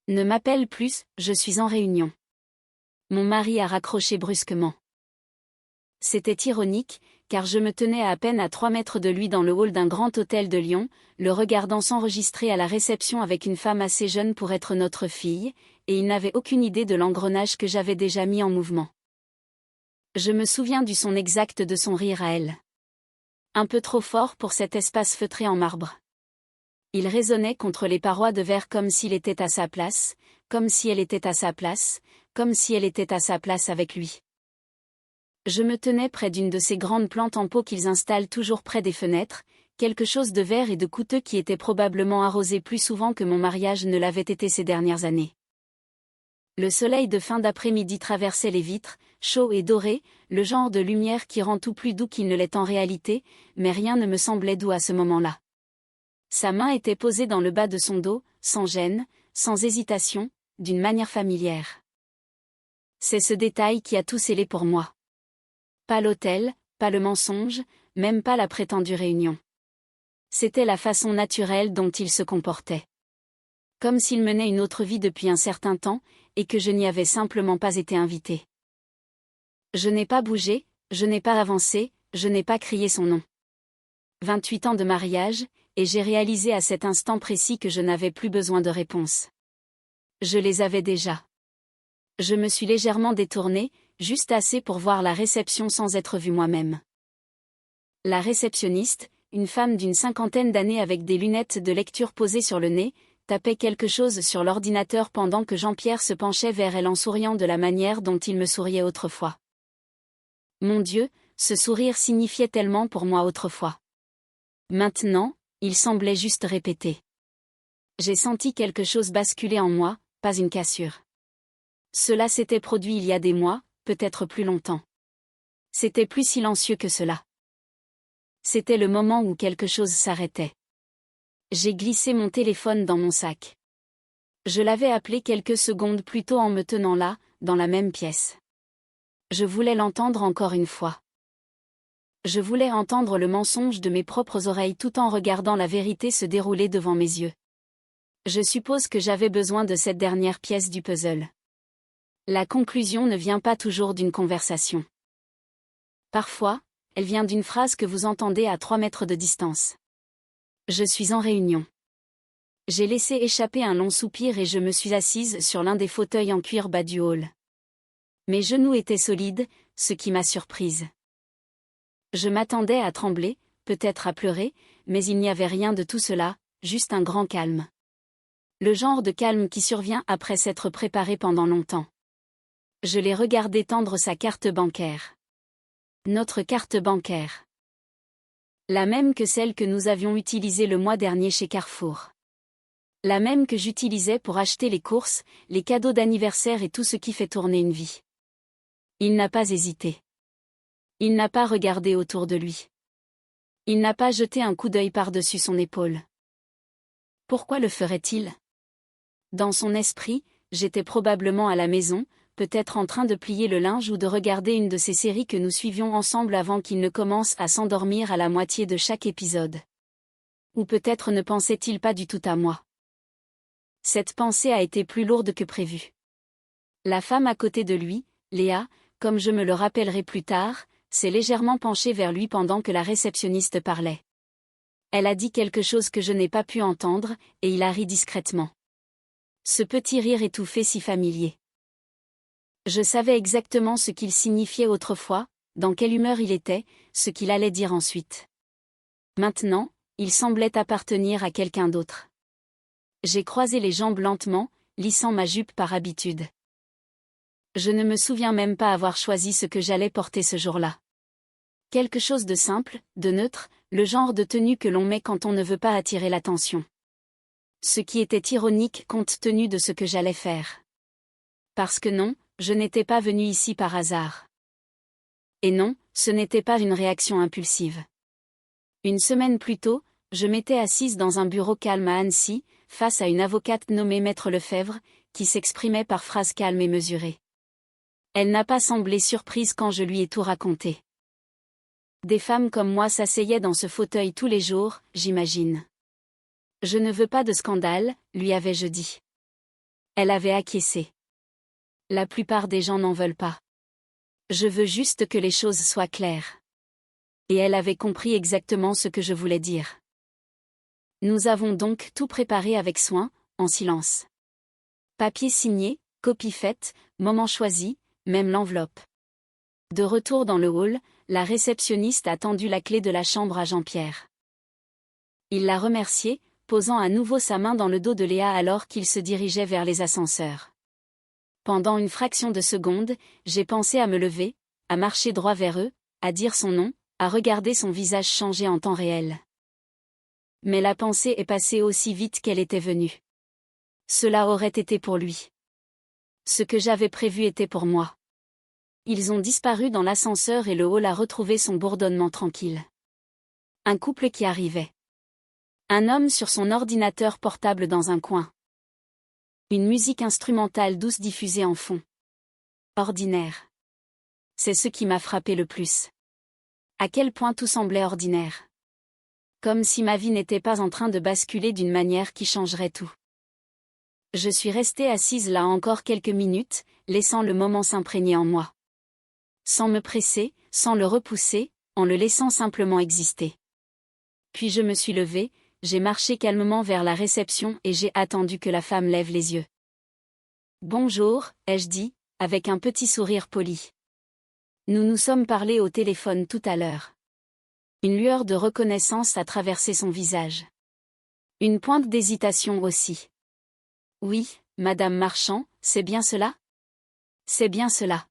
Ne m'appelle plus, je suis en réunion. Mon mari a raccroché brusquement. C'était ironique, car je me tenais à peine à 3 mètres de lui dans le hall d'un grand hôtel de Lyon, le regardant s'enregistrer à la réception avec une femme assez jeune pour être notre fille, et il n'avait aucune idée de l'engrenage que j'avais déjà mis en mouvement. Je me souviens du son exact de son rire à elle. Un peu trop fort pour cet espace feutré en marbre. Il résonnait contre les parois de verre comme s'il était à sa place, comme si elle était à sa place, comme si elle était à sa place avec lui. Je me tenais près d'une de ces grandes plantes en pot qu'ils installent toujours près des fenêtres, quelque chose de vert et de coûteux qui était probablement arrosé plus souvent que mon mariage ne l'avait été ces dernières années. Le soleil de fin d'après-midi traversait les vitres, chaud et doré, le genre de lumière qui rend tout plus doux qu'il ne l'est en réalité, mais rien ne me semblait doux à ce moment-là. Sa main était posée dans le bas de son dos, sans gêne, sans hésitation, d'une manière familière. C'est ce détail qui a tout scellé pour moi. Pas l'hôtel, pas le mensonge, même pas la prétendue réunion. C'était la façon naturelle dont il se comportait. Comme s'il menait une autre vie depuis un certain temps, et que je n'y avais simplement pas été invitée. Je n'ai pas bougé, je n'ai pas avancé, je n'ai pas crié son nom. 28 ans de mariage, et j'ai réalisé à cet instant précis que je n'avais plus besoin de réponse. Je les avais déjà. Je me suis légèrement détournée, juste assez pour voir la réception sans être vue moi-même. La réceptionniste, une femme d'une 50aine d'années avec des lunettes de lecture posées sur le nez, tapait quelque chose sur l'ordinateur pendant que Jean-Pierre se penchait vers elle en souriant de la manière dont il me souriait autrefois. Mon Dieu, ce sourire signifiait tellement pour moi autrefois. Maintenant, il semblait juste répéter. J'ai senti quelque chose basculer en moi, pas une cassure. Cela s'était produit il y a des mois, peut-être plus longtemps. C'était plus silencieux que cela. C'était le moment où quelque chose s'arrêtait. J'ai glissé mon téléphone dans mon sac. Je l'avais appelé quelques secondes plus tôt en me tenant là, dans la même pièce. Je voulais l'entendre encore une fois. Je voulais entendre le mensonge de mes propres oreilles tout en regardant la vérité se dérouler devant mes yeux. Je suppose que j'avais besoin de cette dernière pièce du puzzle. La conclusion ne vient pas toujours d'une conversation. Parfois, elle vient d'une phrase que vous entendez à 3 mètres de distance. Je suis en réunion. J'ai laissé échapper un long soupir et je me suis assise sur l'un des fauteuils en cuir bas du hall. Mes genoux étaient solides, ce qui m'a surprise. Je m'attendais à trembler, peut-être à pleurer, mais il n'y avait rien de tout cela, juste un grand calme. Le genre de calme qui survient après s'être préparé pendant longtemps. Je l'ai regardé tendre sa carte bancaire. Notre carte bancaire. La même que celle que nous avions utilisée le mois dernier chez Carrefour. La même que j'utilisais pour acheter les courses, les cadeaux d'anniversaire et tout ce qui fait tourner une vie. Il n'a pas hésité. Il n'a pas regardé autour de lui. Il n'a pas jeté un coup d'œil par-dessus son épaule. Pourquoi le ferait-il? Dans son esprit, j'étais probablement à la maison, peut-être en train de plier le linge ou de regarder une de ces séries que nous suivions ensemble avant qu'il ne commence à s'endormir à la moitié de chaque épisode. Ou peut-être ne pensait-il pas du tout à moi. Cette pensée a été plus lourde que prévu. La femme à côté de lui, Léa, comme je me le rappellerai plus tard, s'est légèrement penchée vers lui pendant que la réceptionniste parlait. Elle a dit quelque chose que je n'ai pas pu entendre, et il a ri discrètement. Ce petit rire étouffé si familier. Je savais exactement ce qu'il signifiait autrefois, dans quelle humeur il était, ce qu'il allait dire ensuite. Maintenant, il semblait appartenir à quelqu'un d'autre. J'ai croisé les jambes lentement, lissant ma jupe par habitude. Je ne me souviens même pas avoir choisi ce que j'allais porter ce jour-là. Quelque chose de simple, de neutre, le genre de tenue que l'on met quand on ne veut pas attirer l'attention. Ce qui était ironique compte tenu de ce que j'allais faire. Parce que non, je n'étais pas venue ici par hasard. Et non, ce n'était pas une réaction impulsive. Une semaine plus tôt, je m'étais assise dans un bureau calme à Annecy, face à une avocate nommée Maître Lefebvre, qui s'exprimait par phrases calmes et mesurées. Elle n'a pas semblé surprise quand je lui ai tout raconté. Des femmes comme moi s'asseyaient dans ce fauteuil tous les jours, j'imagine. Je ne veux pas de scandale, lui avais-je dit. Elle avait acquiescé. La plupart des gens n'en veulent pas. Je veux juste que les choses soient claires. Et elle avait compris exactement ce que je voulais dire. Nous avons donc tout préparé avec soin, en silence. Papier signé, copie faite, moment choisi, même l'enveloppe. De retour dans le hall, la réceptionniste a tendu la clé de la chambre à Jean-Pierre. Il l'a remercié, posant à nouveau sa main dans le dos de Léa alors qu'il se dirigeait vers les ascenseurs. Pendant une fraction de seconde, j'ai pensé à me lever, à marcher droit vers eux, à dire son nom, à regarder son visage changer en temps réel. Mais la pensée est passée aussi vite qu'elle était venue. Cela aurait été pour lui. Ce que j'avais prévu était pour moi. Ils ont disparu dans l'ascenseur et le hall a retrouvé son bourdonnement tranquille. Un couple qui arrivait. Un homme sur son ordinateur portable dans un coin. Une musique instrumentale douce diffusée en fond. Ordinaire. C'est ce qui m'a frappé le plus. À quel point tout semblait ordinaire. Comme si ma vie n'était pas en train de basculer d'une manière qui changerait tout. Je suis restée assise là encore quelques minutes, laissant le moment s'imprégner en moi. Sans me presser, sans le repousser, en le laissant simplement exister. Puis je me suis levée, j'ai marché calmement vers la réception et j'ai attendu que la femme lève les yeux. « Bonjour », ai-je dit, avec un petit sourire poli. Nous nous sommes parlé au téléphone tout à l'heure. Une lueur de reconnaissance a traversé son visage. Une pointe d'hésitation aussi. « Oui, Madame Marchand, c'est bien cela ? » ?»« C'est bien cela. »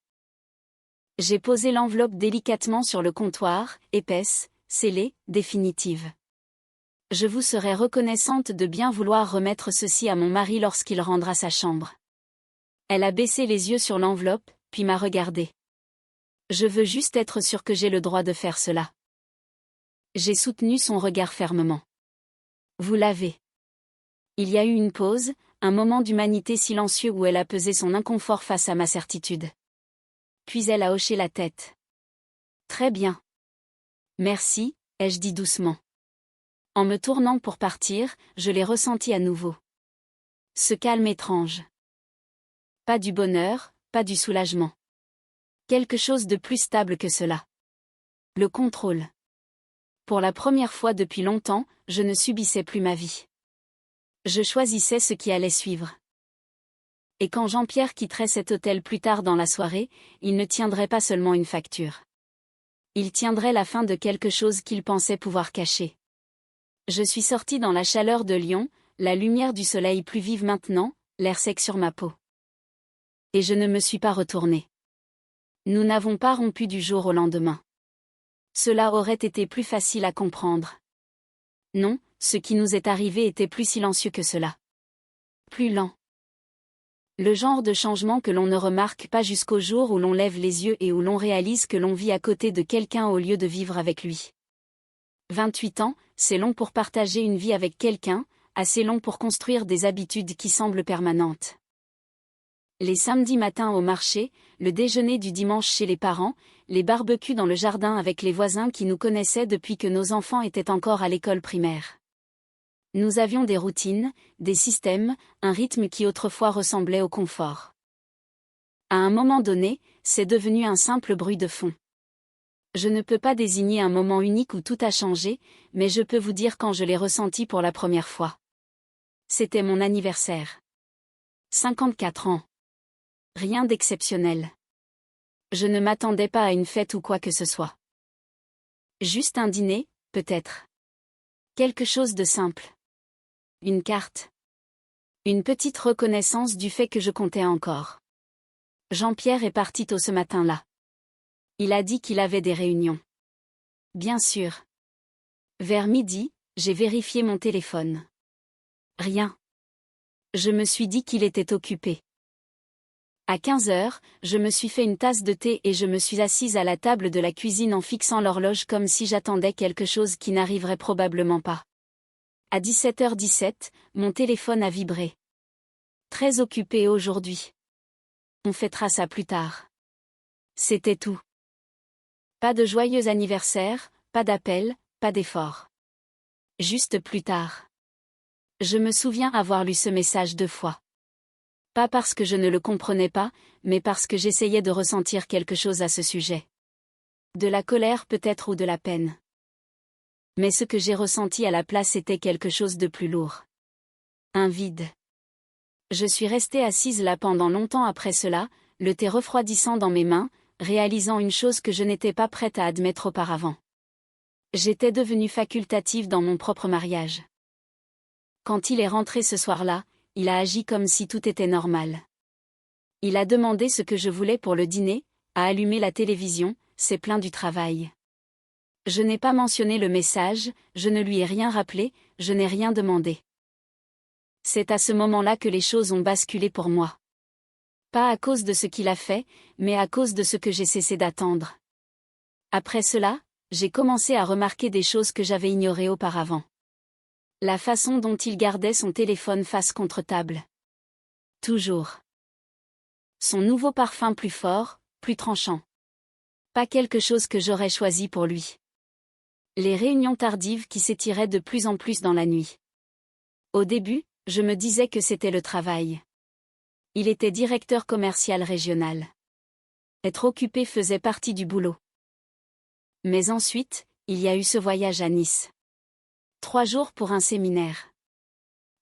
J'ai posé l'enveloppe délicatement sur le comptoir, épaisse, scellée, définitive. Je vous serais reconnaissante de bien vouloir remettre ceci à mon mari lorsqu'il rendra sa chambre. Elle a baissé les yeux sur l'enveloppe, puis m'a regardée. Je veux juste être sûre que j'ai le droit de faire cela. J'ai soutenu son regard fermement. Vous l'avez. Il y a eu une pause, un moment d'humanité silencieux où elle a pesé son inconfort face à ma certitude. Puis elle a hoché la tête. Très bien. Merci, ai-je dit doucement. En me tournant pour partir, je l'ai ressenti à nouveau. Ce calme étrange. Pas du bonheur, pas du soulagement. Quelque chose de plus stable que cela. Le contrôle. Pour la première fois depuis longtemps, je ne subissais plus ma vie. Je choisissais ce qui allait suivre. Et quand Jean-Pierre quitterait cet hôtel plus tard dans la soirée, il ne tiendrait pas seulement une facture. Il tiendrait la fin de quelque chose qu'il pensait pouvoir cacher. Je suis sortie dans la chaleur de Lyon, la lumière du soleil plus vive maintenant, l'air sec sur ma peau. Et je ne me suis pas retournée. Nous n'avons pas rompu du jour au lendemain. Cela aurait été plus facile à comprendre. Non, ce qui nous est arrivé était plus silencieux que cela. Plus lent. Le genre de changement que l'on ne remarque pas jusqu'au jour où l'on lève les yeux et où l'on réalise que l'on vit à côté de quelqu'un au lieu de vivre avec lui. 28 ans, c'est long pour partager une vie avec quelqu'un, assez long pour construire des habitudes qui semblent permanentes. Les samedis matins au marché, le déjeuner du dimanche chez les parents, les barbecues dans le jardin avec les voisins qui nous connaissaient depuis que nos enfants étaient encore à l'école primaire. Nous avions des routines, des systèmes, un rythme qui autrefois ressemblait au confort. À un moment donné, c'est devenu un simple bruit de fond. Je ne peux pas désigner un moment unique où tout a changé, mais je peux vous dire quand je l'ai ressenti pour la première fois. C'était mon anniversaire. 54 ans. Rien d'exceptionnel. Je ne m'attendais pas à une fête ou quoi que ce soit. Juste un dîner, peut-être. Quelque chose de simple. Une carte. Une petite reconnaissance du fait que je comptais encore. Jean-Pierre est parti tôt ce matin-là. Il a dit qu'il avait des réunions. Bien sûr. Vers midi, j'ai vérifié mon téléphone. Rien. Je me suis dit qu'il était occupé. À 15 heures, je me suis fait une tasse de thé et je me suis assise à la table de la cuisine en fixant l'horloge comme si j'attendais quelque chose qui n'arriverait probablement pas. À 17h17, mon téléphone a vibré. Très occupé aujourd'hui. On fêtera ça plus tard. C'était tout. Pas de joyeux anniversaire, pas d'appel, pas d'effort. Juste plus tard. Je me souviens avoir lu ce message 2 fois. Pas parce que je ne le comprenais pas, mais parce que j'essayais de ressentir quelque chose à ce sujet. De la colère peut-être ou de la peine. Mais ce que j'ai ressenti à la place était quelque chose de plus lourd. Un vide. Je suis restée assise là pendant longtemps après cela, le thé refroidissant dans mes mains, réalisant une chose que je n'étais pas prête à admettre auparavant. J'étais devenue facultative dans mon propre mariage. Quand il est rentré ce soir-là, il a agi comme si tout était normal. Il a demandé ce que je voulais pour le dîner, a allumé la télévision, s'est plaint du travail. Je n'ai pas mentionné le message, je ne lui ai rien rappelé, je n'ai rien demandé. C'est à ce moment-là que les choses ont basculé pour moi. Pas à cause de ce qu'il a fait, mais à cause de ce que j'ai cessé d'attendre. Après cela, j'ai commencé à remarquer des choses que j'avais ignorées auparavant. La façon dont il gardait son téléphone face contre table. Toujours. Son nouveau parfum plus fort, plus tranchant. Pas quelque chose que j'aurais choisi pour lui. Les réunions tardives qui s'étiraient de plus en plus dans la nuit. Au début, je me disais que c'était le travail. Il était directeur commercial régional. Être occupé faisait partie du boulot. Mais ensuite, il y a eu ce voyage à Nice. 3 jours pour un séminaire.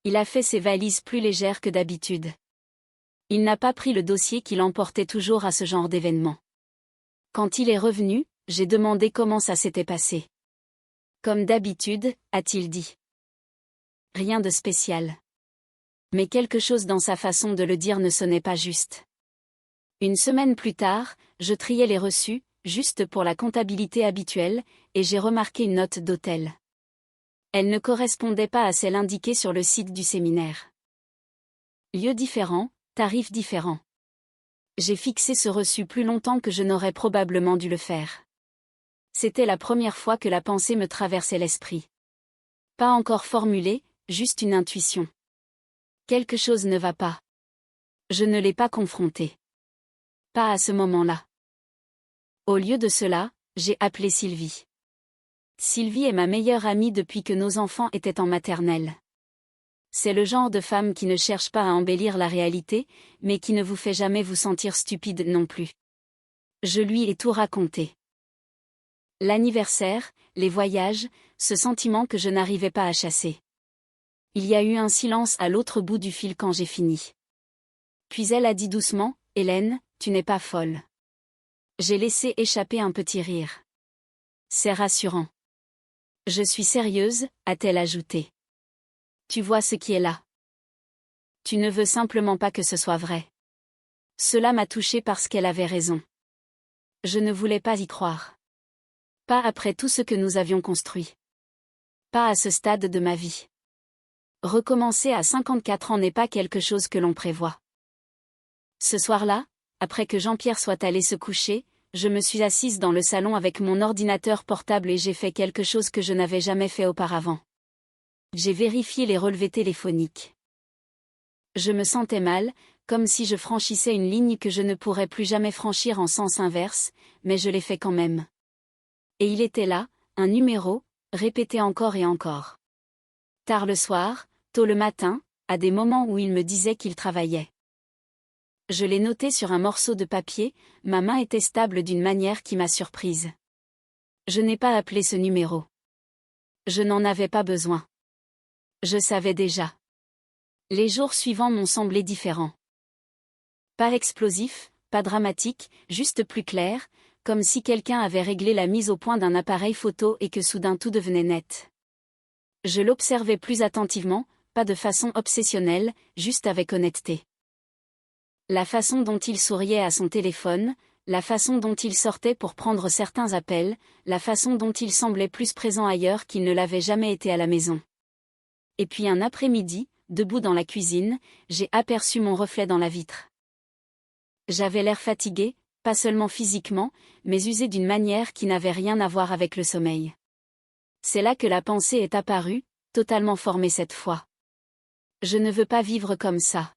Il a fait ses valises plus légères que d'habitude. Il n'a pas pris le dossier qu'il emportait toujours à ce genre d'événement. Quand il est revenu, j'ai demandé comment ça s'était passé. Comme d'habitude, a-t-il dit. Rien de spécial. Mais quelque chose dans sa façon de le dire ne sonnait pas juste. Une semaine plus tard, je triais les reçus, juste pour la comptabilité habituelle, et j'ai remarqué une note d'hôtel. Elle ne correspondait pas à celle indiquée sur le site du séminaire. Lieu différent, tarif différent. J'ai fixé ce reçu plus longtemps que je n'aurais probablement dû le faire. C'était la première fois que la pensée me traversait l'esprit. Pas encore formulée, juste une intuition. Quelque chose ne va pas. Je ne l'ai pas confronté. Pas à ce moment-là. Au lieu de cela, j'ai appelé Sylvie. Sylvie est ma meilleure amie depuis que nos enfants étaient en maternelle. C'est le genre de femme qui ne cherche pas à embellir la réalité, mais qui ne vous fait jamais vous sentir stupide non plus. Je lui ai tout raconté. L'anniversaire, les voyages, ce sentiment que je n'arrivais pas à chasser. Il y a eu un silence à l'autre bout du fil quand j'ai fini. Puis elle a dit doucement, « Hélène, tu n'es pas folle. » J'ai laissé échapper un petit rire. C'est rassurant. Je suis sérieuse, a-t-elle ajouté. Tu vois ce qui est là. Tu ne veux simplement pas que ce soit vrai. Cela m'a touchée parce qu'elle avait raison. Je ne voulais pas y croire. Pas après tout ce que nous avions construit. Pas à ce stade de ma vie. Recommencer à 54 ans n'est pas quelque chose que l'on prévoit. Ce soir-là, après que Jean-Pierre soit allé se coucher, je me suis assise dans le salon avec mon ordinateur portable et j'ai fait quelque chose que je n'avais jamais fait auparavant. J'ai vérifié les relevés téléphoniques. Je me sentais mal, comme si je franchissais une ligne que je ne pourrais plus jamais franchir en sens inverse, mais je l'ai fait quand même. Et il était là, un numéro, répété encore et encore. Tard le soir, tôt le matin, à des moments où il me disait qu'il travaillait. Je l'ai noté sur un morceau de papier, ma main était stable d'une manière qui m'a surprise. Je n'ai pas appelé ce numéro. Je n'en avais pas besoin. Je savais déjà. Les jours suivants m'ont semblé différents. Pas explosif, pas dramatique, juste plus clair, comme si quelqu'un avait réglé la mise au point d'un appareil photo et que soudain tout devenait net. Je l'observais plus attentivement, pas de façon obsessionnelle, juste avec honnêteté. La façon dont il souriait à son téléphone, la façon dont il sortait pour prendre certains appels, la façon dont il semblait plus présent ailleurs qu'il ne l'avait jamais été à la maison. Et puis un après-midi, debout dans la cuisine, j'ai aperçu mon reflet dans la vitre. J'avais l'air fatigué, pas seulement physiquement, mais usé d'une manière qui n'avait rien à voir avec le sommeil. C'est là que la pensée est apparue, totalement formée cette fois. Je ne veux pas vivre comme ça.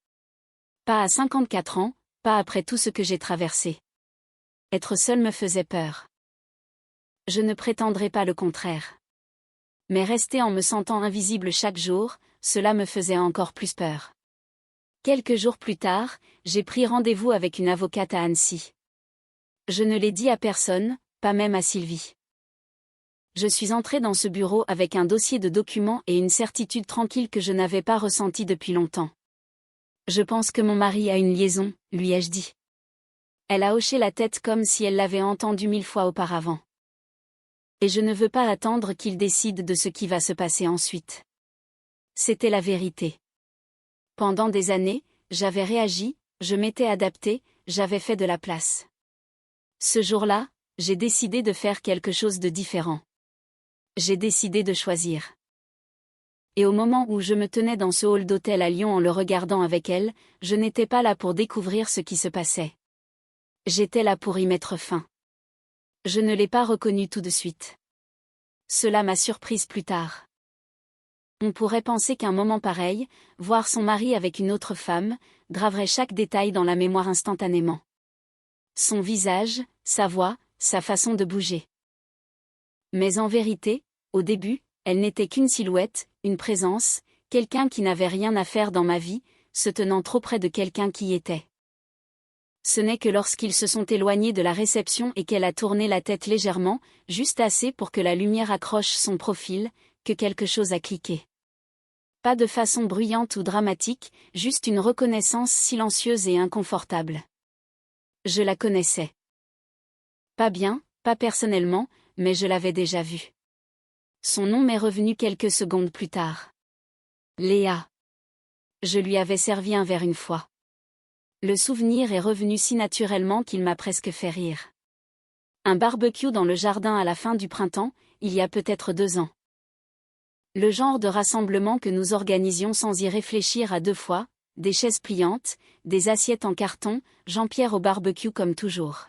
Pas à 54 ans, pas après tout ce que j'ai traversé. Être seul me faisait peur. Je ne prétendrai pas le contraire. Mais rester en me sentant invisible chaque jour, cela me faisait encore plus peur. Quelques jours plus tard, j'ai pris rendez-vous avec une avocate à Annecy. Je ne l'ai dit à personne, pas même à Sylvie. Je suis entrée dans ce bureau avec un dossier de documents et une certitude tranquille que je n'avais pas ressentie depuis longtemps. Je pense que mon mari a une liaison, lui ai-je dit. Elle a hoché la tête comme si elle l'avait entendu 1000 fois auparavant. Et je ne veux pas attendre qu'il décide de ce qui va se passer ensuite. C'était la vérité. Pendant des années, j'avais réagi, je m'étais adaptée, j'avais fait de la place. Ce jour-là, j'ai décidé de faire quelque chose de différent. J'ai décidé de choisir. Et au moment où je me tenais dans ce hall d'hôtel à Lyon en le regardant avec elle, je n'étais pas là pour découvrir ce qui se passait. J'étais là pour y mettre fin. Je ne l'ai pas reconnu tout de suite. Cela m'a surprise plus tard. On pourrait penser qu'un moment pareil, voir son mari avec une autre femme, graverait chaque détail dans la mémoire instantanément. Son visage, sa voix, sa façon de bouger. Mais en vérité, au début, elle n'était qu'une silhouette, une présence, quelqu'un qui n'avait rien à faire dans ma vie, se tenant trop près de quelqu'un qui y était. Ce n'est que lorsqu'ils se sont éloignés de la réception et qu'elle a tourné la tête légèrement, juste assez pour que la lumière accroche son profil, que quelque chose a cliqué. Pas de façon bruyante ou dramatique, juste une reconnaissance silencieuse et inconfortable. Je la connaissais. Pas bien, pas personnellement, mais je l'avais déjà vue. Son nom m'est revenu quelques secondes plus tard. Léa. Je lui avais servi un verre une fois. Le souvenir est revenu si naturellement qu'il m'a presque fait rire. Un barbecue dans le jardin à la fin du printemps, il y a peut-être 2 ans. Le genre de rassemblement que nous organisions sans y réfléchir à 2 fois, des chaises pliantes, des assiettes en carton, Jean-Pierre au barbecue comme toujours.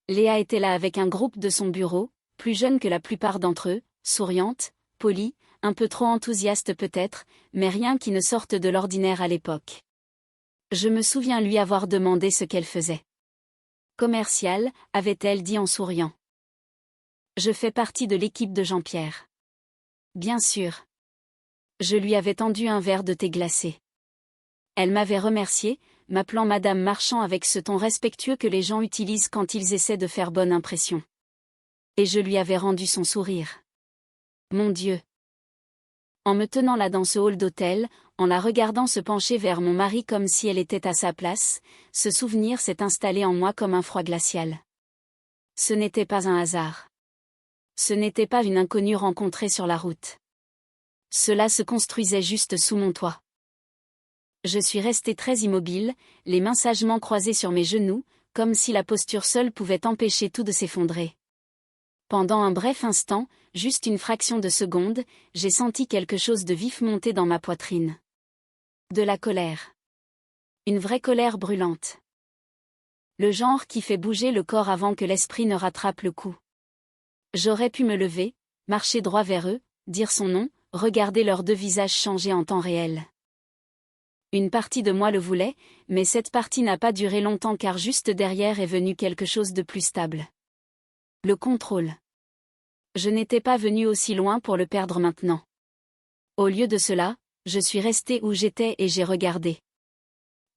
Léa était là avec un groupe de son bureau, plus jeune que la plupart d'entre eux, souriante, polie, un peu trop enthousiaste peut-être, mais rien qui ne sorte de l'ordinaire à l'époque. Je me souviens lui avoir demandé ce qu'elle faisait. Commerciale, avait-elle dit en souriant. Je fais partie de l'équipe de Jean-Pierre. Bien sûr. Je lui avais tendu un verre de thé glacé. Elle m'avait remercié, m'appelant Madame Marchand avec ce ton respectueux que les gens utilisent quand ils essaient de faire bonne impression. Et je lui avais rendu son sourire. Mon Dieu. En me tenant là dans ce hall d'hôtel, en la regardant se pencher vers mon mari comme si elle était à sa place, ce souvenir s'est installé en moi comme un froid glacial. Ce n'était pas un hasard. Ce n'était pas une inconnue rencontrée sur la route. Cela se construisait juste sous mon toit. Je suis restée très immobile, les mains sagement croisées sur mes genoux, comme si la posture seule pouvait empêcher tout de s'effondrer. Pendant un bref instant, juste une fraction de seconde, j'ai senti quelque chose de vif monter dans ma poitrine. De la colère. Une vraie colère brûlante. Le genre qui fait bouger le corps avant que l'esprit ne rattrape le coup. J'aurais pu me lever, marcher droit vers eux, dire son nom, regarder leurs 2 visages changer en temps réel. Une partie de moi le voulait, mais cette partie n'a pas duré longtemps car juste derrière est venu quelque chose de plus stable. Le contrôle. Je n'étais pas venue aussi loin pour le perdre maintenant. Au lieu de cela, je suis restée où j'étais et j'ai regardé.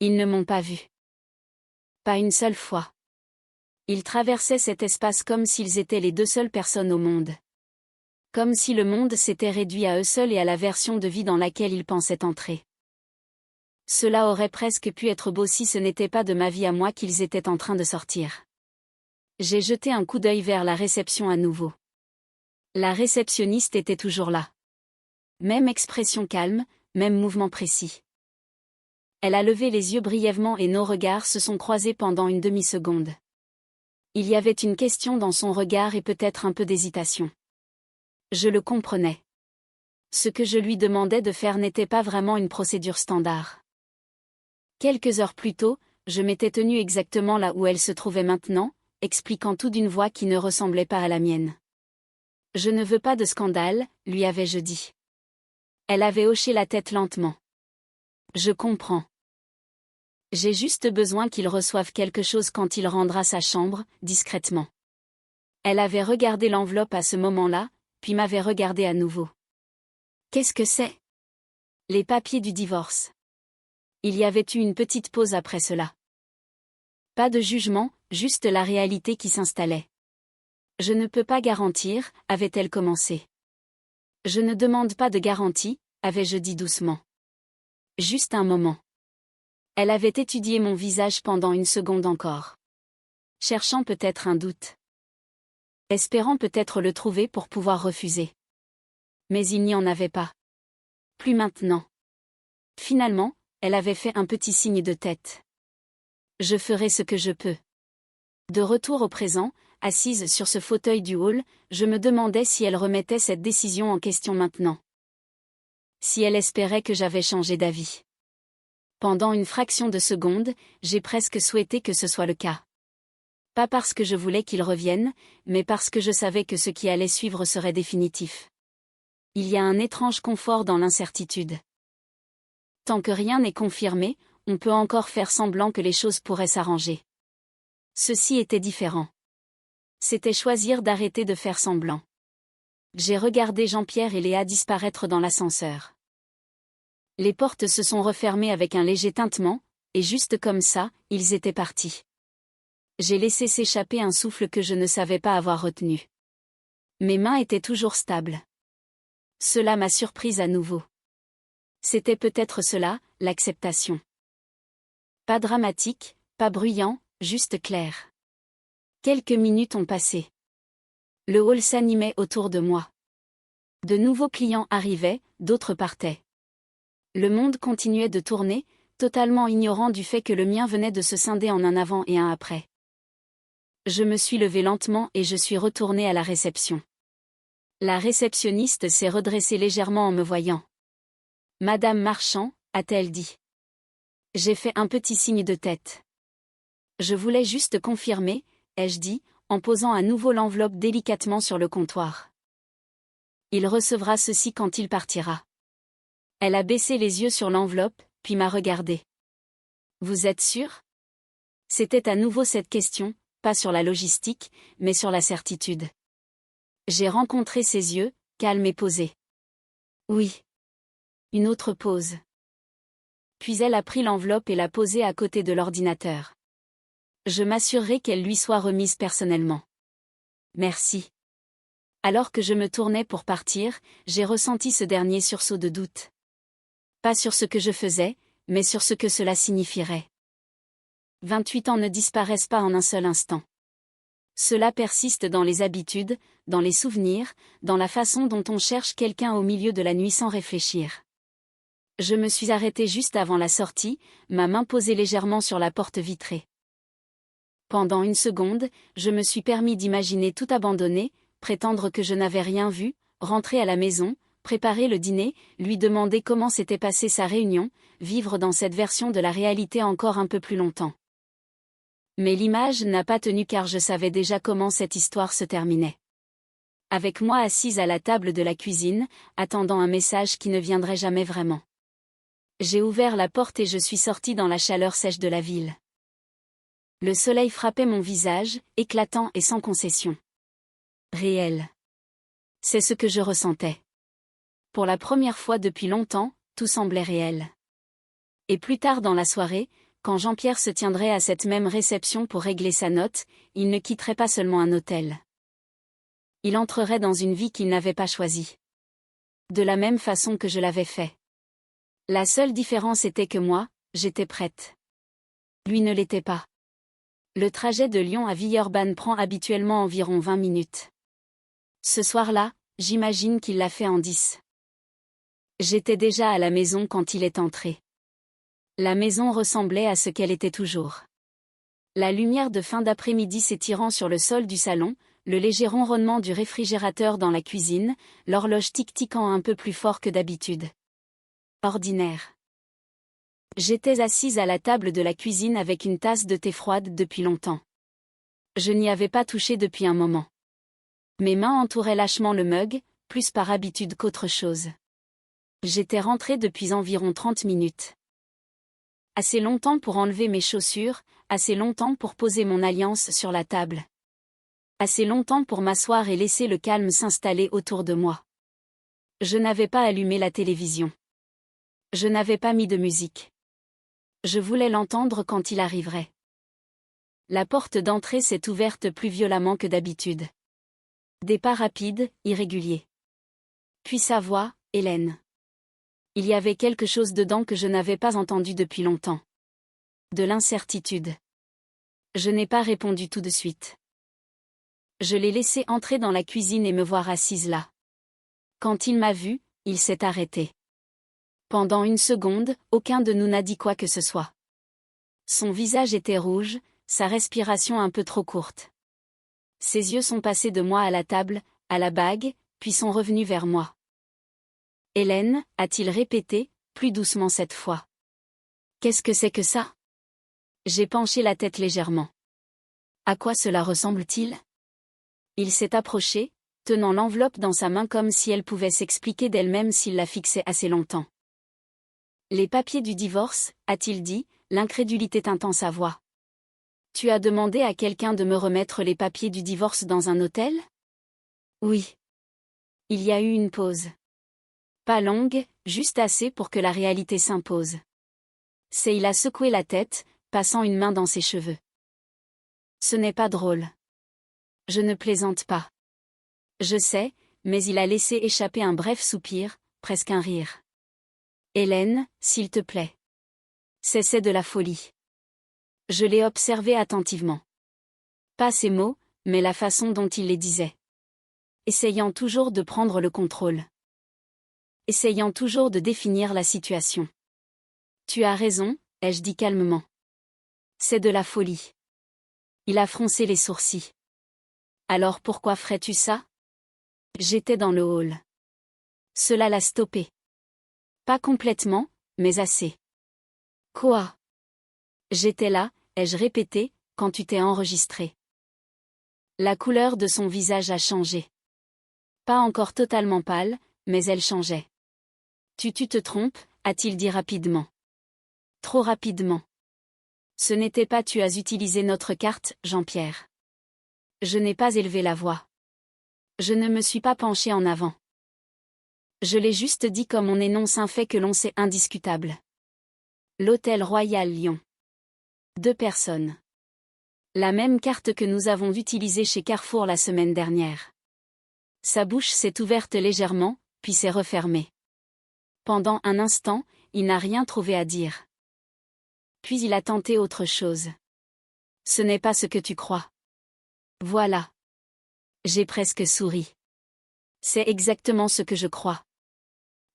Ils ne m'ont pas vue. Pas une seule fois. Ils traversaient cet espace comme s'ils étaient les 2 seules personnes au monde. Comme si le monde s'était réduit à eux seuls et à la version de vie dans laquelle ils pensaient entrer. Cela aurait presque pu être beau si ce n'était pas de ma vie à moi qu'ils étaient en train de sortir. J'ai jeté un coup d'œil vers la réception à nouveau. La réceptionniste était toujours là. Même expression calme, même mouvement précis. Elle a levé les yeux brièvement et nos regards se sont croisés pendant une demi-seconde. Il y avait une question dans son regard et peut-être un peu d'hésitation. Je le comprenais. Ce que je lui demandais de faire n'était pas vraiment une procédure standard. Quelques heures plus tôt, je m'étais tenue exactement là où elle se trouvait maintenant, expliquant tout d'une voix qui ne ressemblait pas à la mienne. Je ne veux pas de scandale, lui avais-je dit. Elle avait hoché la tête lentement. Je comprends. J'ai juste besoin qu'il reçoive quelque chose quand il rendra sa chambre, discrètement. Elle avait regardé l'enveloppe à ce moment-là, puis m'avait regardé à nouveau. Qu'est-ce que c'est ? Les papiers du divorce. Il y avait eu une petite pause après cela. Pas de jugement, juste la réalité qui s'installait. Je ne peux pas garantir, avait-elle commencé. Je ne demande pas de garantie, avais-je dit doucement. Juste un moment. Elle avait étudié mon visage pendant une seconde encore. Cherchant peut-être un doute. Espérant peut-être le trouver pour pouvoir refuser. Mais il n'y en avait pas. Plus maintenant. Finalement, elle avait fait un petit signe de tête. Je ferai ce que je peux. De retour au présent, assise sur ce fauteuil du hall, je me demandais si elle remettait cette décision en question maintenant. Si elle espérait que j'avais changé d'avis. Pendant une fraction de seconde, j'ai presque souhaité que ce soit le cas. Pas parce que je voulais qu'il revienne, mais parce que je savais que ce qui allait suivre serait définitif. Il y a un étrange confort dans l'incertitude. Tant que rien n'est confirmé, on peut encore faire semblant que les choses pourraient s'arranger. Ceci était différent. C'était choisir d'arrêter de faire semblant. J'ai regardé Jean-Pierre et Léa disparaître dans l'ascenseur. Les portes se sont refermées avec un léger tintement, et juste comme ça, ils étaient partis. J'ai laissé s'échapper un souffle que je ne savais pas avoir retenu. Mes mains étaient toujours stables. Cela m'a surprise à nouveau. C'était peut-être cela, l'acceptation. Pas dramatique, pas bruyant, juste clair. Quelques minutes ont passé. Le hall s'animait autour de moi. De nouveaux clients arrivaient, d'autres partaient. Le monde continuait de tourner, totalement ignorant du fait que le mien venait de se scinder en un avant et un après. Je me suis levée lentement et je suis retournée à la réception. La réceptionniste s'est redressée légèrement en me voyant. « Madame Marchand », a-t-elle dit. J'ai fait un petit signe de tête. Je voulais juste confirmer, ai-je dit, en posant à nouveau l'enveloppe délicatement sur le comptoir. Il recevra ceci quand il partira. Elle a baissé les yeux sur l'enveloppe, puis m'a regardé. Vous êtes sûr ? C'était à nouveau cette question, pas sur la logistique, mais sur la certitude. J'ai rencontré ses yeux, calmes et posés. Oui. Une autre pause. Puis elle a pris l'enveloppe et l'a posée à côté de l'ordinateur. Je m'assurerai qu'elle lui soit remise personnellement. Merci. Alors que je me tournais pour partir, j'ai ressenti ce dernier sursaut de doute. Pas sur ce que je faisais, mais sur ce que cela signifierait. 28 ans ne disparaissent pas en un seul instant. Cela persiste dans les habitudes, dans les souvenirs, dans la façon dont on cherche quelqu'un au milieu de la nuit sans réfléchir. Je me suis arrêtée juste avant la sortie, ma main posée légèrement sur la porte vitrée. Pendant une seconde, je me suis permis d'imaginer tout abandonner, prétendre que je n'avais rien vu, rentrer à la maison, préparer le dîner, lui demander comment s'était passée sa réunion, vivre dans cette version de la réalité encore un peu plus longtemps. Mais l'image n'a pas tenu car je savais déjà comment cette histoire se terminait. Avec moi assise à la table de la cuisine, attendant un message qui ne viendrait jamais vraiment. J'ai ouvert la porte et je suis sortie dans la chaleur sèche de la ville. Le soleil frappait mon visage, éclatant et sans concession. Réel. C'est ce que je ressentais. Pour la première fois depuis longtemps, tout semblait réel. Et plus tard dans la soirée, quand Jean-Pierre se tiendrait à cette même réception pour régler sa note, il ne quitterait pas seulement un hôtel. Il entrerait dans une vie qu'il n'avait pas choisie. De la même façon que je l'avais fait. La seule différence était que moi, j'étais prête. Lui ne l'était pas. Le trajet de Lyon à Villeurbanne prend habituellement environ 20 minutes. Ce soir-là, j'imagine qu'il l'a fait en 10. J'étais déjà à la maison quand il est entré. La maison ressemblait à ce qu'elle était toujours. La lumière de fin d'après-midi s'étirant sur le sol du salon, le léger ronronnement du réfrigérateur dans la cuisine, l'horloge tic-ticant un peu plus fort que d'habitude. Ordinaire. J'étais assise à la table de la cuisine avec une tasse de thé froide depuis longtemps. Je n'y avais pas touché depuis un moment. Mes mains entouraient lâchement le mug, plus par habitude qu'autre chose. J'étais rentrée depuis environ 30 minutes. Assez longtemps pour enlever mes chaussures, assez longtemps pour poser mon alliance sur la table. Assez longtemps pour m'asseoir et laisser le calme s'installer autour de moi. Je n'avais pas allumé la télévision. Je n'avais pas mis de musique. Je voulais l'entendre quand il arriverait. La porte d'entrée s'est ouverte plus violemment que d'habitude. Des pas rapides, irréguliers. Puis sa voix, Hélène. Il y avait quelque chose dedans que je n'avais pas entendu depuis longtemps. De l'incertitude. Je n'ai pas répondu tout de suite. Je l'ai laissé entrer dans la cuisine et me voir assise là. Quand il m'a vue, il s'est arrêté. Pendant une seconde, aucun de nous n'a dit quoi que ce soit. Son visage était rouge, sa respiration un peu trop courte. Ses yeux sont passés de moi à la table, à la bague, puis sont revenus vers moi. Hélène, a-t-il répété, plus doucement cette fois. Qu'est-ce que c'est que ça? J'ai penché la tête légèrement. À quoi cela ressemble-t-il? Il s'est approché, tenant l'enveloppe dans sa main comme si elle pouvait s'expliquer d'elle-même s'il la fixait assez longtemps. Les papiers du divorce, a-t-il dit, l'incrédulité tintant sa voix. Tu as demandé à quelqu'un de me remettre les papiers du divorce dans un hôtel? Oui. Il y a eu une pause. Pas longue, juste assez pour que la réalité s'impose. Il a secoué la tête, passant une main dans ses cheveux. Ce n'est pas drôle. Je ne plaisante pas. Je sais, mais il a laissé échapper un bref soupir, presque un rire. Hélène, s'il te plaît. C'est de la folie. Je l'ai observé attentivement. Pas ces mots, mais la façon dont il les disait. Essayant toujours de prendre le contrôle. Essayant toujours de définir la situation. Tu as raison, ai-je dit calmement. C'est de la folie. Il a froncé les sourcils. Alors pourquoi ferais-tu ça? J'étais dans le hall. Cela l'a stoppé. Pas complètement, mais assez. Quoi? J'étais là, ai-je répété, quand tu t'es enregistré. La couleur de son visage a changé. Pas encore totalement pâle, mais elle changeait. Tu te trompes, a-t-il dit rapidement. Trop rapidement. Ce n'était pas tu as utilisé notre carte, Jean-Pierre. Je n'ai pas élevé la voix. Je ne me suis pas penché en avant. Je l'ai juste dit comme on énonce un fait que l'on sait indiscutable. L'Hôtel Royal Lyon. 2 personnes. La même carte que nous avons utilisée chez Carrefour la semaine dernière. Sa bouche s'est ouverte légèrement, puis s'est refermée. Pendant un instant, il n'a rien trouvé à dire. Puis il a tenté autre chose. Ce n'est pas ce que tu crois. Voilà. J'ai presque souri. C'est exactement ce que je crois.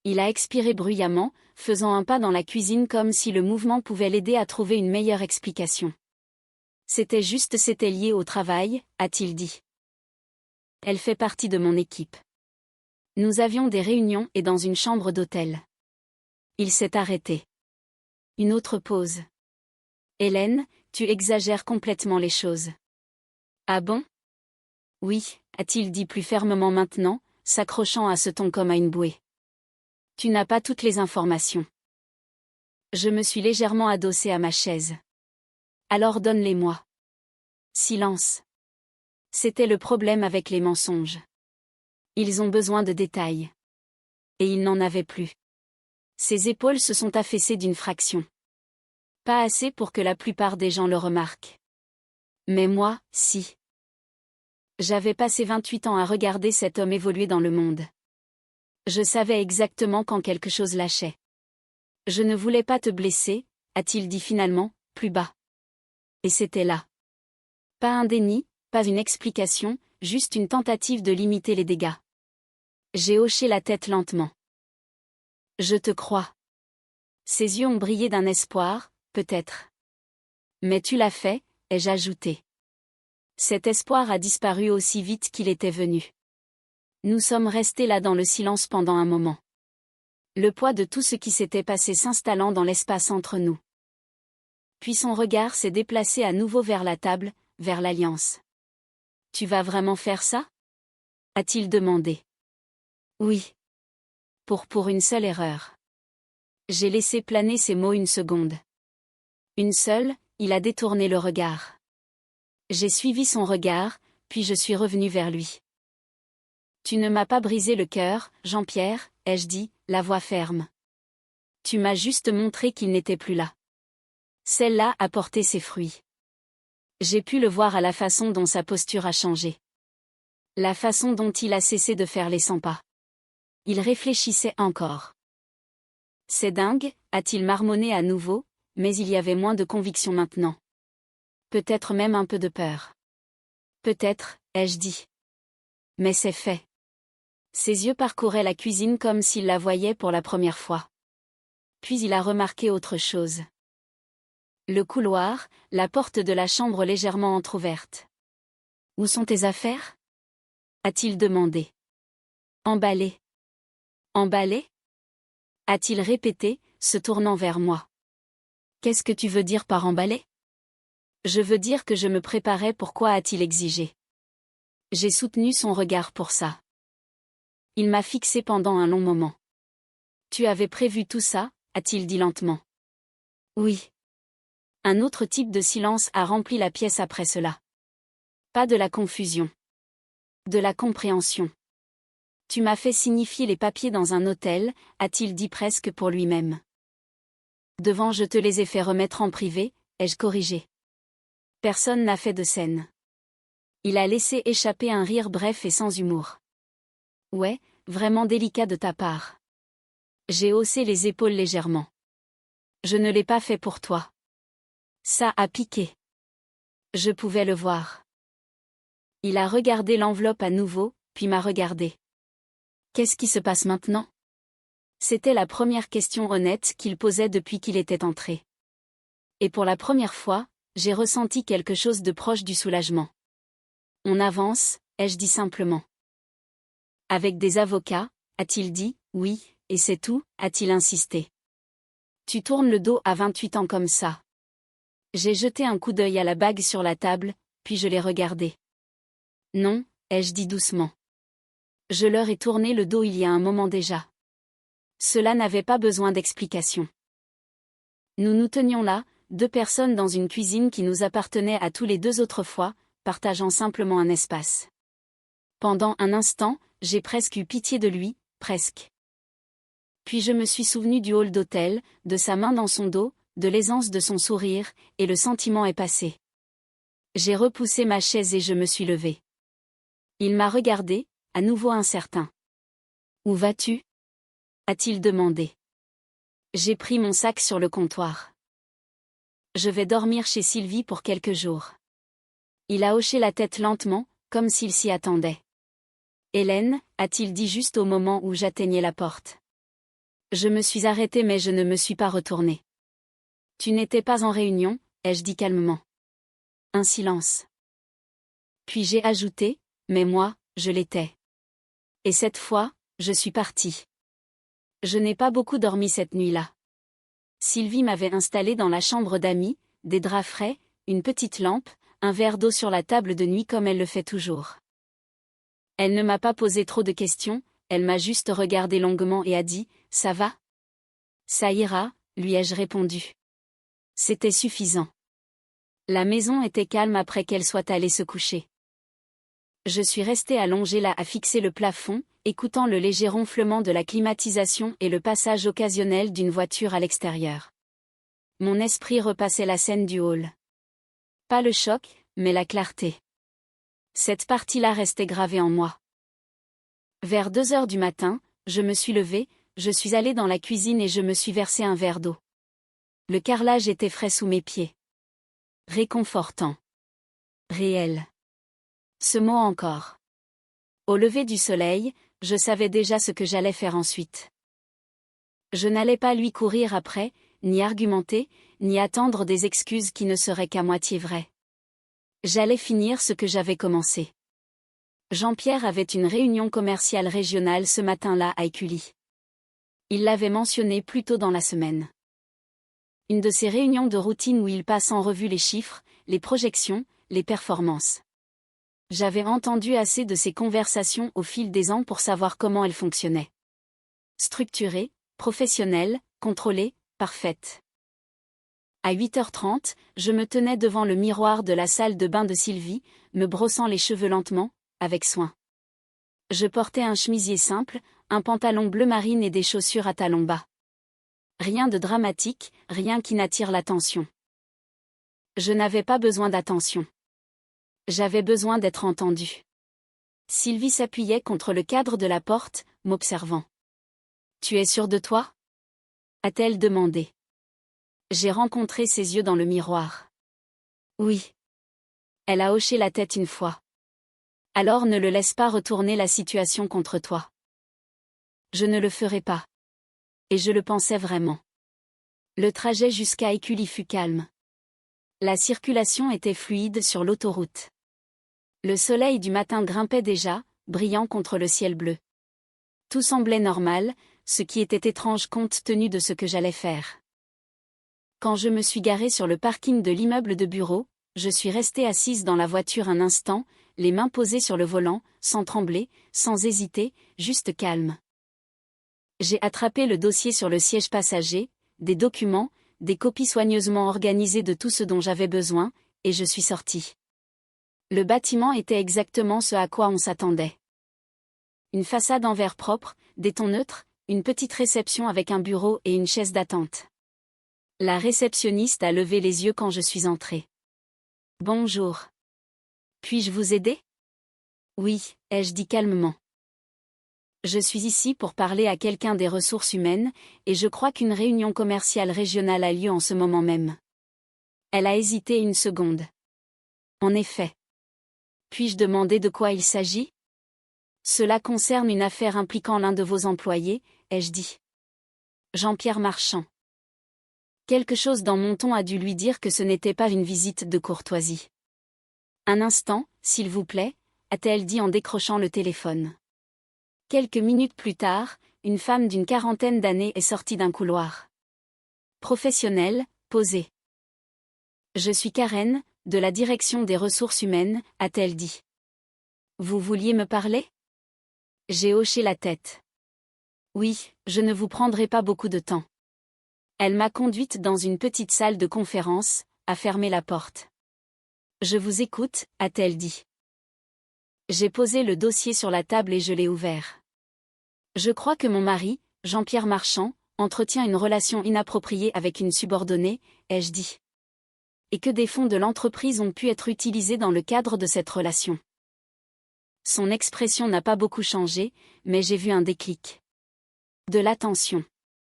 Il a expiré bruyamment, faisant un pas dans la cuisine comme si le mouvement pouvait l'aider à trouver une meilleure explication. C'était lié au travail, a-t-il dit. Elle fait partie de mon équipe. Nous avions des réunions et dans une chambre d'hôtel. Il s'est arrêté. Une autre pause. Hélène, tu exagères complètement les choses. Ah bon? Oui, a-t-il dit plus fermement maintenant, s'accrochant à ce ton comme à une bouée. Tu n'as pas toutes les informations. Je me suis légèrement adossée à ma chaise. Alors donne-les-moi. Silence. C'était le problème avec les mensonges. Ils ont besoin de détails. Et il n'en avait plus. Ses épaules se sont affaissées d'une fraction. Pas assez pour que la plupart des gens le remarquent. Mais moi, si. J'avais passé 28 ans à regarder cet homme évoluer dans le monde. Je savais exactement quand quelque chose lâchait. Je ne voulais pas te blesser, a-t-il dit finalement, plus bas. Et c'était là. Pas un déni, pas une explication, juste une tentative de limiter les dégâts. J'ai hoché la tête lentement. Je te crois. Ses yeux ont brillé d'un espoir, peut-être. Mais tu l'as fait, ai-je ajouté. Cet espoir a disparu aussi vite qu'il était venu. Nous sommes restés là dans le silence pendant un moment. Le poids de tout ce qui s'était passé s'installant dans l'espace entre nous. Puis son regard s'est déplacé à nouveau vers la table, vers l'alliance. Tu vas vraiment faire ça? A-t-il demandé. Oui. Pour une seule erreur. J'ai laissé planer ces mots une seconde. Une seule, il a détourné le regard. J'ai suivi son regard, puis je suis revenu vers lui. Tu ne m'as pas brisé le cœur, Jean-Pierre, ai-je dit, la voix ferme. Tu m'as juste montré qu'il n'était plus là. Celle-là a porté ses fruits. J'ai pu le voir à la façon dont sa posture a changé. La façon dont il a cessé de faire les 100 pas. Il réfléchissait encore. C'est dingue, a-t-il marmonné à nouveau, mais il y avait moins de conviction maintenant. Peut-être même un peu de peur. Peut-être, ai-je dit. Mais c'est fait. Ses yeux parcouraient la cuisine comme s'il la voyait pour la première fois. Puis il a remarqué autre chose. Le couloir, la porte de la chambre légèrement entr'ouverte. « Où sont tes affaires ?» a-t-il demandé. « Emballées. »« Emballées ?» a-t-il répété, se tournant vers moi. « Qu'est-ce que tu veux dire par emballer ?»« Je veux dire que je me préparais pour quoi a-t-il exigé. » J'ai soutenu son regard pour ça. Il m'a fixé pendant un long moment. « Tu avais prévu tout ça ?» a-t-il dit lentement. « Oui. » Un autre type de silence a rempli la pièce après cela. Pas de la confusion. De la compréhension. « Tu m'as fait signifier les papiers dans un hôtel » a-t-il dit presque pour lui-même. « Devant je te les ai fait remettre en privé » ai-je corrigé. Personne n'a fait de scène. Il a laissé échapper un rire bref et sans humour. « Ouais, vraiment délicat de ta part. » J'ai haussé les épaules légèrement. « Je ne l'ai pas fait pour toi. » Ça a piqué. Je pouvais le voir. Il a regardé l'enveloppe à nouveau, puis m'a regardé. Qu'est-ce qui se passe maintenant ? C'était la première question honnête qu'il posait depuis qu'il était entré. Et pour la première fois, j'ai ressenti quelque chose de proche du soulagement. On avance, ai-je dit simplement. Avec des avocats, a-t-il dit, oui, et c'est tout, a-t-il insisté. Tu tournes le dos à 28 ans comme ça. J'ai jeté un coup d'œil à la bague sur la table, puis je l'ai regardée. Non, ai-je dit doucement. Je leur ai tourné le dos il y a un moment déjà. Cela n'avait pas besoin d'explication. Nous nous tenions là, deux personnes dans une cuisine qui nous appartenait à tous les deux autrefois, partageant simplement un espace. Pendant un instant, j'ai presque eu pitié de lui, presque. Puis je me suis souvenu du hall d'hôtel, de sa main dans son dos, de l'aisance de son sourire, et le sentiment est passé. J'ai repoussé ma chaise et je me suis levée. Il m'a regardé, à nouveau incertain. « Où vas-tu » a-t-il demandé. J'ai pris mon sac sur le comptoir. Je vais dormir chez Sylvie pour quelques jours. Il a hoché la tête lentement, comme s'il s'y attendait. Hélène, a-t-il dit juste au moment où j'atteignais la porte. Je me suis arrêtée mais je ne me suis pas retournée. Tu n'étais pas en réunion, ai-je dit calmement. Un silence. Puis j'ai ajouté, mais moi, je l'étais. Et cette fois, je suis partie. Je n'ai pas beaucoup dormi cette nuit-là. Sylvie m'avait installée dans la chambre d'amis, des draps frais, une petite lampe, un verre d'eau sur la table de nuit comme elle le fait toujours. Elle ne m'a pas posé trop de questions, elle m'a juste regardé longuement et a dit « Ça va ?» « Ça ira », lui ai-je répondu. C'était suffisant. La maison était calme après qu'elle soit allée se coucher. Je suis restée allongée là à fixer le plafond, écoutant le léger ronflement de la climatisation et le passage occasionnel d'une voiture à l'extérieur. Mon esprit repassait la scène du hall. Pas le choc, mais la clarté. Cette partie-là restait gravée en moi. Vers 2 heures du matin, je me suis levée, je suis allée dans la cuisine et je me suis versé un verre d'eau. Le carrelage était frais sous mes pieds. Réconfortant. Réel. Ce mot encore. Au lever du soleil, je savais déjà ce que j'allais faire ensuite. Je n'allais pas lui courir après, ni argumenter, ni attendre des excuses qui ne seraient qu'à moitié vraies. J'allais finir ce que j'avais commencé. Jean-Pierre avait une réunion commerciale régionale ce matin-là à Écully. Il l'avait mentionné plus tôt dans la semaine. Une de ces réunions de routine où il passe en revue les chiffres, les projections, les performances. J'avais entendu assez de ces conversations au fil des ans pour savoir comment elles fonctionnaient. Structurées, professionnelles, contrôlées, parfaites. À 8h30, je me tenais devant le miroir de la salle de bain de Sylvie, me brossant les cheveux lentement, avec soin. Je portais un chemisier simple, un pantalon bleu marine et des chaussures à talons bas. Rien de dramatique, rien qui n'attire l'attention. Je n'avais pas besoin d'attention. J'avais besoin d'être entendue. Sylvie s'appuyait contre le cadre de la porte, m'observant. « Tu es sûre de toi ?» a-t-elle demandé. J'ai rencontré ses yeux dans le miroir. Oui. Elle a hoché la tête une fois. Alors ne le laisse pas retourner la situation contre toi. Je ne le ferai pas. Et je le pensais vraiment. Le trajet jusqu'à Écully fut calme. La circulation était fluide sur l'autoroute. Le soleil du matin grimpait déjà, brillant contre le ciel bleu. Tout semblait normal, ce qui était étrange compte tenu de ce que j'allais faire. Quand je me suis garée sur le parking de l'immeuble de bureau, je suis restée assise dans la voiture un instant, les mains posées sur le volant, sans trembler, sans hésiter, juste calme. J'ai attrapé le dossier sur le siège passager, des documents, des copies soigneusement organisées de tout ce dont j'avais besoin, et je suis sortie. Le bâtiment était exactement ce à quoi on s'attendait. Une façade en verre propre, des tons neutres, une petite réception avec un bureau et une chaise d'attente. La réceptionniste a levé les yeux quand je suis entrée. « Bonjour. Puis-je vous aider ?» « Oui, ai-je dit calmement. Je suis ici pour parler à quelqu'un des ressources humaines, et je crois qu'une réunion commerciale régionale a lieu en ce moment même. » Elle a hésité une seconde. « En effet. Puis-je demander de quoi il s'agit ? » « Cela concerne une affaire impliquant l'un de vos employés, ai-je dit. Jean-Pierre Marchand. » Quelque chose dans mon ton a dû lui dire que ce n'était pas une visite de courtoisie. « Un instant, s'il vous plaît, » a-t-elle dit en décrochant le téléphone. Quelques minutes plus tard, une femme d'une quarantaine d'années est sortie d'un couloir. Professionnelle, posée. « Je suis Karen, de la direction des ressources humaines, » a-t-elle dit. « Vous vouliez me parler ? » J'ai hoché la tête. « Oui, je ne vous prendrai pas beaucoup de temps. » Elle m'a conduite dans une petite salle de conférence, a fermé la porte. « Je vous écoute, » a-t-elle dit. J'ai posé le dossier sur la table et je l'ai ouvert. Je crois que mon mari, Jean-Pierre Marchand, entretient une relation inappropriée avec une subordonnée, ai-je dit. Et que des fonds de l'entreprise ont pu être utilisés dans le cadre de cette relation. Son expression n'a pas beaucoup changé, mais j'ai vu un déclic. De l'attention.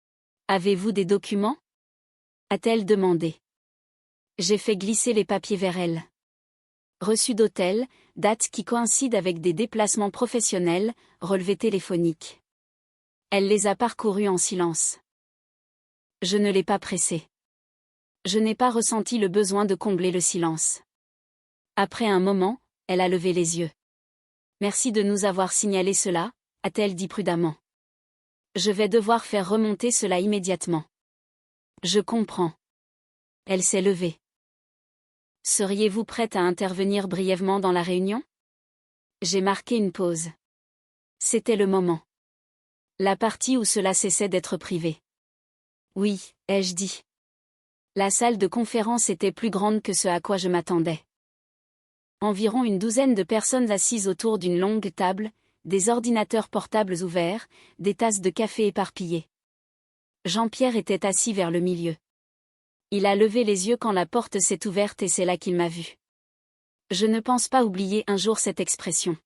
« Avez-vous des documents ? » a-t-elle demandé. J'ai fait glisser les papiers vers elle. Reçu d'hôtel, date qui coïncide avec des déplacements professionnels, relevés téléphoniques. Elle les a parcourus en silence. Je ne l'ai pas pressée. Je n'ai pas ressenti le besoin de combler le silence. Après un moment, elle a levé les yeux. « Merci de nous avoir signalé cela, » a-t-elle dit prudemment. « Je vais devoir faire remonter cela immédiatement. » Je comprends. Elle s'est levée. « Seriez-vous prête à intervenir brièvement dans la réunion ? » J'ai marqué une pause. C'était le moment. La partie où cela cessait d'être privé. « Oui, ai-je dit. » La salle de conférence était plus grande que ce à quoi je m'attendais. Environ une douzaine de personnes assises autour d'une longue table, des ordinateurs portables ouverts, des tasses de café éparpillées. Jean-Pierre était assis vers le milieu. Il a levé les yeux quand la porte s'est ouverte et c'est là qu'il m'a vu. Je ne pense pas oublier un jour cette expression.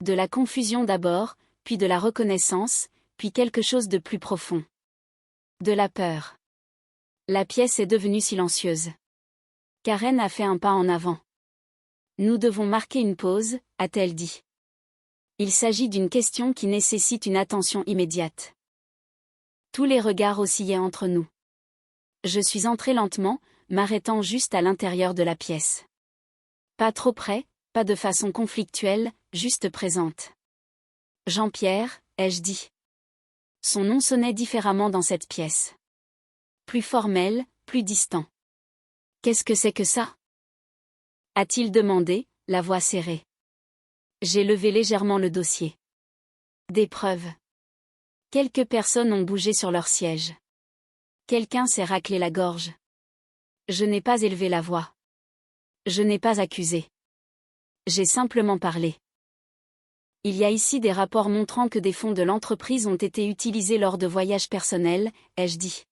De la confusion d'abord, puis de la reconnaissance, puis quelque chose de plus profond. De la peur. La pièce est devenue silencieuse. Karen a fait un pas en avant. Nous devons marquer une pause, a-t-elle dit. Il s'agit d'une question qui nécessite une attention immédiate. Tous les regards oscillaient entre nous. Je suis entrée lentement, m'arrêtant juste à l'intérieur de la pièce. Pas trop près, pas de façon conflictuelle, juste présente. Jean-Pierre, ai-je dit. Son nom sonnait différemment dans cette pièce. Plus formel, plus distant. Qu'est-ce que c'est que ça ? A-t-il demandé, la voix serrée. J'ai levé légèrement le dossier. Des preuves. Quelques personnes ont bougé sur leur siège. Quelqu'un s'est raclé la gorge. Je n'ai pas élevé la voix. Je n'ai pas accusé. J'ai simplement parlé. Il y a ici des rapports montrant que des fonds de l'entreprise ont été utilisés lors de voyages personnels, ai-je dit.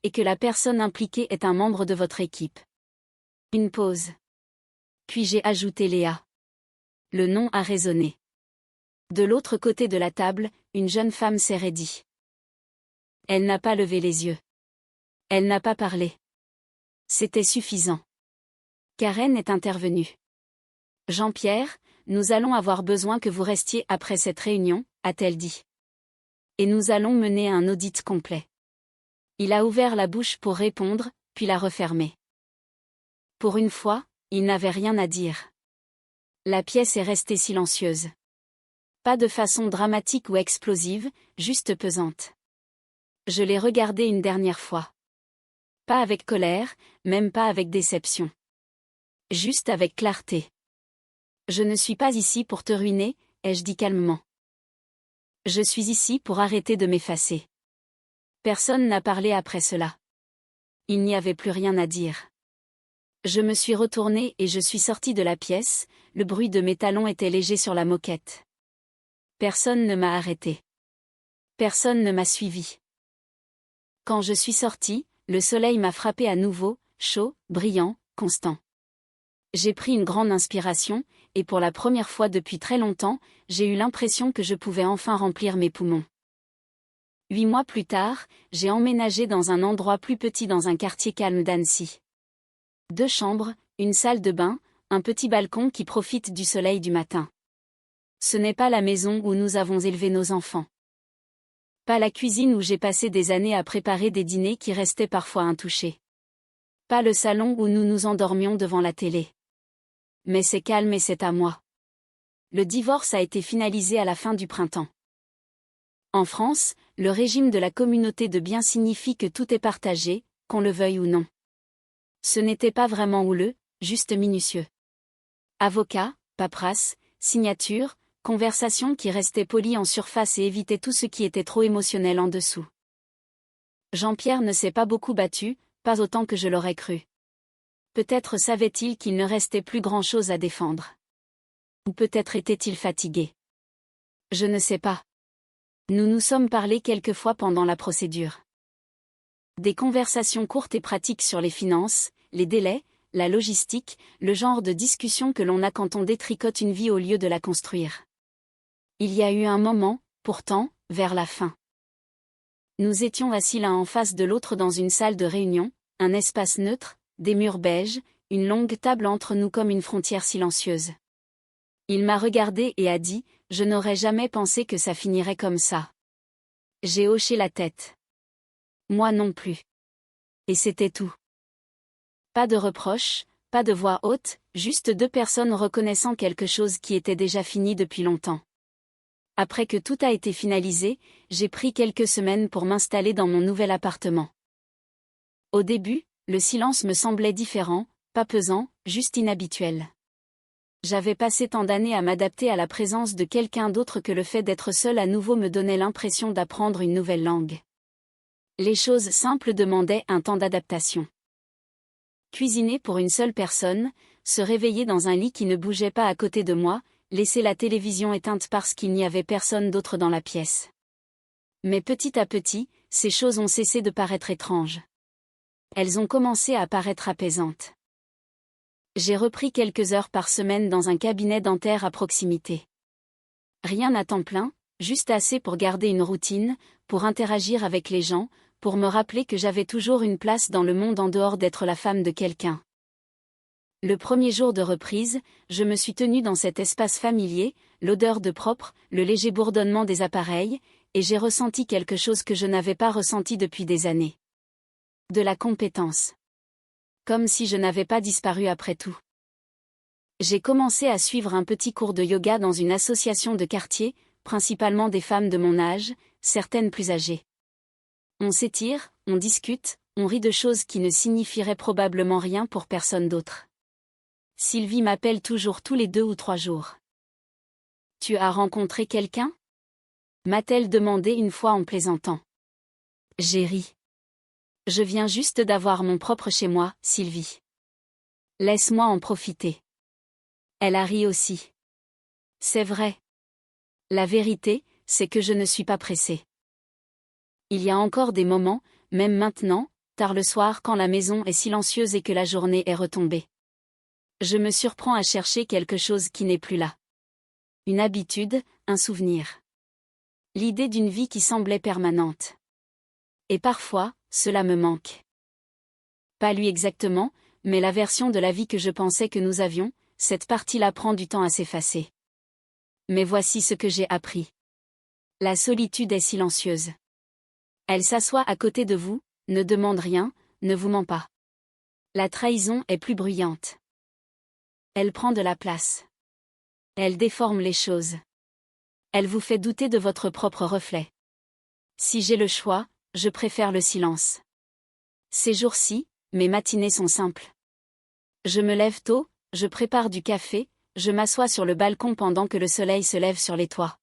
Et que la personne impliquée est un membre de votre équipe. Une pause. Puis j'ai ajouté Léa. Le nom a résonné. De l'autre côté de la table, une jeune femme s'est raidie. Elle n'a pas levé les yeux. Elle n'a pas parlé. C'était suffisant. Karen est intervenue. Jean-Pierre, nous allons avoir besoin que vous restiez après cette réunion, a-t-elle dit. Et nous allons mener un audit complet. Il a ouvert la bouche pour répondre, puis l'a refermée. Pour une fois, il n'avait rien à dire. La pièce est restée silencieuse. Pas de façon dramatique ou explosive, juste pesante. Je l'ai regardé une dernière fois. Pas avec colère, même pas avec déception. Juste avec clarté. Je ne suis pas ici pour te ruiner, ai-je dit calmement. Je suis ici pour arrêter de m'effacer. Personne n'a parlé après cela. Il n'y avait plus rien à dire. Je me suis retournée et je suis sortie de la pièce, le bruit de mes talons était léger sur la moquette. Personne ne m'a arrêté. Personne ne m'a suivi. Quand je suis sortie, le soleil m'a frappé à nouveau, chaud, brillant, constant. J'ai pris une grande inspiration, et pour la première fois depuis très longtemps, j'ai eu l'impression que je pouvais enfin remplir mes poumons. 8 mois plus tard, j'ai emménagé dans un endroit plus petit dans un quartier calme d'Annecy. 2 chambres, une salle de bain, un petit balcon qui profite du soleil du matin. Ce n'est pas la maison où nous avons élevé nos enfants. Pas la cuisine où j'ai passé des années à préparer des dîners qui restaient parfois intouchés. Pas le salon où nous nous endormions devant la télé. Mais c'est calme et c'est à moi. Le divorce a été finalisé à la fin du printemps. En France, le régime de la communauté de biens signifie que tout est partagé, qu'on le veuille ou non. Ce n'était pas vraiment houleux, juste minutieux. Avocat, paperasse, signature, conversation qui restait polie en surface et évitait tout ce qui était trop émotionnel en dessous. Jean-Pierre ne s'est pas beaucoup battu, pas autant que je l'aurais cru. Peut-être savait-il qu'il ne restait plus grand-chose à défendre. Ou peut-être était-il fatigué. Je ne sais pas. Nous nous sommes parlé quelques fois pendant la procédure. Des conversations courtes et pratiques sur les finances, les délais, la logistique, le genre de discussion que l'on a quand on détricote une vie au lieu de la construire. Il y a eu un moment, pourtant, vers la fin. Nous étions assis l'un en face de l'autre dans une salle de réunion, un espace neutre, des murs beiges, une longue table entre nous comme une frontière silencieuse. Il m'a regardé et a dit, « Je n'aurais jamais pensé que ça finirait comme ça. » J'ai hoché la tête. Moi non plus. Et c'était tout. Pas de reproches, pas de voix haute, juste 2 personnes reconnaissant quelque chose qui était déjà fini depuis longtemps. Après que tout a été finalisé, j'ai pris quelques semaines pour m'installer dans mon nouvel appartement. Au début, le silence me semblait différent, pas pesant, juste inhabituel. J'avais passé tant d'années à m'adapter à la présence de quelqu'un d'autre que le fait d'être seul à nouveau me donnait l'impression d'apprendre une nouvelle langue. Les choses simples demandaient un temps d'adaptation. Cuisiner pour une seule personne, se réveiller dans un lit qui ne bougeait pas à côté de moi, laisser la télévision éteinte parce qu'il n'y avait personne d'autre dans la pièce. Mais petit à petit, ces choses ont cessé de paraître étranges. Elles ont commencé à paraître apaisantes. J'ai repris quelques heures par semaine dans un cabinet dentaire à proximité. Rien à temps plein, juste assez pour garder une routine, pour interagir avec les gens, pour me rappeler que j'avais toujours une place dans le monde en dehors d'être la femme de quelqu'un. Le premier jour de reprise, je me suis tenue dans cet espace familier, l'odeur de propre, le léger bourdonnement des appareils, et j'ai ressenti quelque chose que je n'avais pas ressenti depuis des années. De la compétence. Comme si je n'avais pas disparu après tout. J'ai commencé à suivre un petit cours de yoga dans une association de quartier, principalement des femmes de mon âge, certaines plus âgées. On s'étire, on discute, on rit de choses qui ne signifieraient probablement rien pour personne d'autre. Sylvie m'appelle toujours tous les 2 ou 3 jours. « Tu as rencontré quelqu'un ?» m'a-t-elle demandé une fois en plaisantant. J'ai ri. « Je viens juste d'avoir mon propre chez moi, Sylvie. Laisse-moi en profiter. » Elle a ri aussi. C'est vrai. La vérité, c'est que je ne suis pas pressée. Il y a encore des moments, même maintenant, tard le soir quand la maison est silencieuse et que la journée est retombée. Je me surprends à chercher quelque chose qui n'est plus là. Une habitude, un souvenir. L'idée d'une vie qui semblait permanente. Et parfois, cela me manque. Pas lui exactement, mais la version de la vie que je pensais que nous avions, cette partie-là prend du temps à s'effacer. Mais voici ce que j'ai appris. La solitude est silencieuse. Elle s'assoit à côté de vous, ne demande rien, ne vous ment pas. La trahison est plus bruyante. Elle prend de la place. Elle déforme les choses. Elle vous fait douter de votre propre reflet. Si j'ai le choix, je préfère le silence. Ces jours-ci, mes matinées sont simples. Je me lève tôt, je prépare du café, je m'assois sur le balcon pendant que le soleil se lève sur les toits.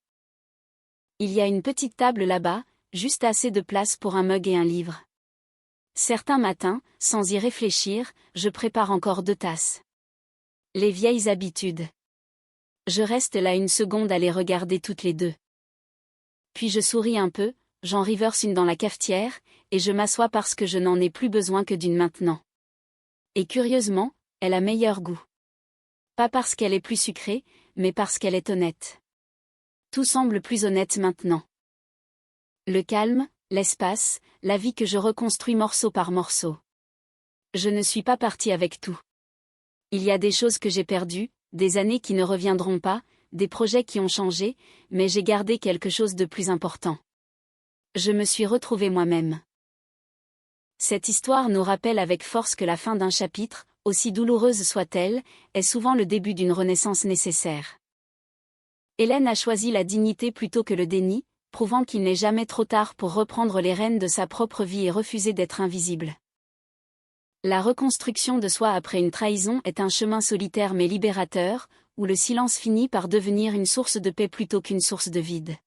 Il y a une petite table là-bas, juste assez de place pour un mug et un livre. Certains matins, sans y réfléchir, je prépare encore 2 tasses. Les vieilles habitudes. Je reste là une seconde à les regarder toutes les deux. Puis je souris un peu, j'en reverse une dans la cafetière, et je m'assois parce que je n'en ai plus besoin que d'une maintenant. Et curieusement, elle a meilleur goût. Pas parce qu'elle est plus sucrée, mais parce qu'elle est honnête. Tout semble plus honnête maintenant. Le calme, l'espace, la vie que je reconstruis morceau par morceau. Je ne suis pas partie avec tout. Il y a des choses que j'ai perdues, des années qui ne reviendront pas, des projets qui ont changé, mais j'ai gardé quelque chose de plus important. Je me suis retrouvée moi-même. Cette histoire nous rappelle avec force que la fin d'un chapitre, aussi douloureuse soit-elle, est souvent le début d'une renaissance nécessaire. Hélène a choisi la dignité plutôt que le déni, prouvant qu'il n'est jamais trop tard pour reprendre les rênes de sa propre vie et refuser d'être invisible. La reconstruction de soi après une trahison est un chemin solitaire mais libérateur, où le silence finit par devenir une source de paix plutôt qu'une source de vide.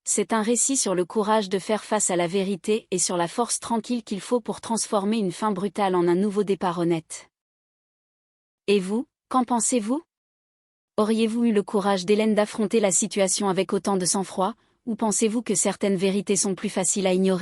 C'est un récit sur le courage de faire face à la vérité et sur la force tranquille qu'il faut pour transformer une fin brutale en un nouveau départ honnête. Et vous, qu'en pensez-vous ? Auriez-vous eu le courage d'Hélène d'affronter la situation avec autant de sang-froid, ou pensez-vous que certaines vérités sont plus faciles à ignorer ?